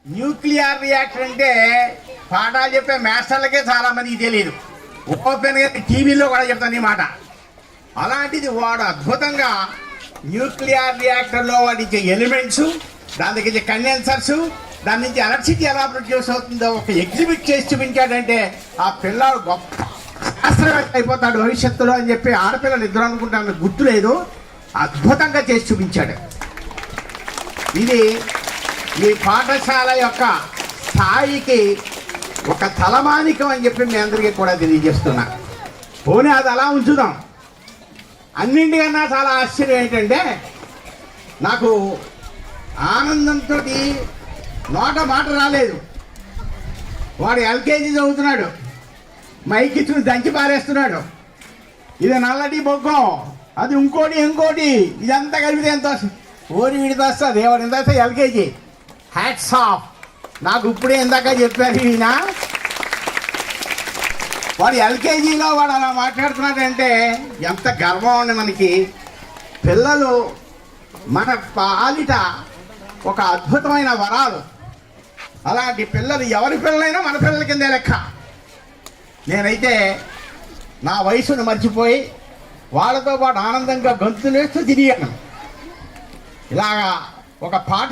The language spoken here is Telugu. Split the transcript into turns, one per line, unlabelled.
న్యూక్లియర్ రియాక్టర్ అంటే పాఠాలు చెప్పే మాస్టర్లకే చాలా మందికి తెలియదు. ఓపెన్గా టీవీలో కూడా చెప్తాను ఈ మాట. అలాంటిది వాడు అద్భుతంగా న్యూక్లియర్ రియాక్టర్లో వాడిచ్చే ఎలిమెంట్స్, దాని దగ్గర కండెన్సర్స్, దాని నుంచి ఎలక్ట్రిసిటీ ఎలా ప్రొడ్యూస్ అవుతుందో ఒక ఎగ్జిబిట్ చేసి చూపించాడంటే ఆ పిల్లాడు గొప్ప శాస్త్రవేత్త అయిపోతాడు భవిష్యత్తులో అని చెప్పి ఆడపిల్లలు ఇద్దరు అనుకుంటాను, గుర్తు లేదు. అద్భుతంగా చేసి చూపించాడు. ఇది మీ పాఠశాల యొక్క స్థాయికి ఒక తలమానికం అని చెప్పి మీ అందరికీ కూడా తెలియజేస్తున్నా. పోనీ అది అలా ఉంచుదాం. అన్నింటికన్నా చాలా ఆశ్చర్యం ఏంటంటే నాకు ఆనందంతో నోట మాట రాలేదు. వాడు ఎల్కేజీ చదువుతున్నాడు, మైక్ ఇచ్చుకుని దంచి పారేస్తున్నాడు. ఇది నల్లటి బొగ్గం, అది ఇంకోటి ఇదంతా కలిపితే ఎంత ఓరి విడితే వస్తుంది. ఎవరు ఎంత వస్తే ఎల్కేజీ. Hats off. నాకు ఇప్పుడే ఇందాక చెప్పారు ఈయన. వాడు ఎల్కేజీలో వాడు అలా మాట్లాడుతున్నాడంటే ఎంత గర్వం ఉంది మనకి. పిల్లలు మన పాలిట ఒక అద్భుతమైన వరాలు. అలాంటి పిల్లలు ఎవరి పిల్లలైనా మన పిల్లల కిందే లెక్క. నేనైతే నా వయసును మర్చిపోయి వాళ్ళతో పాటు ఆనందంగా గంతులేస్తూ తిరిగాను. ఇలాగా ఒక పాట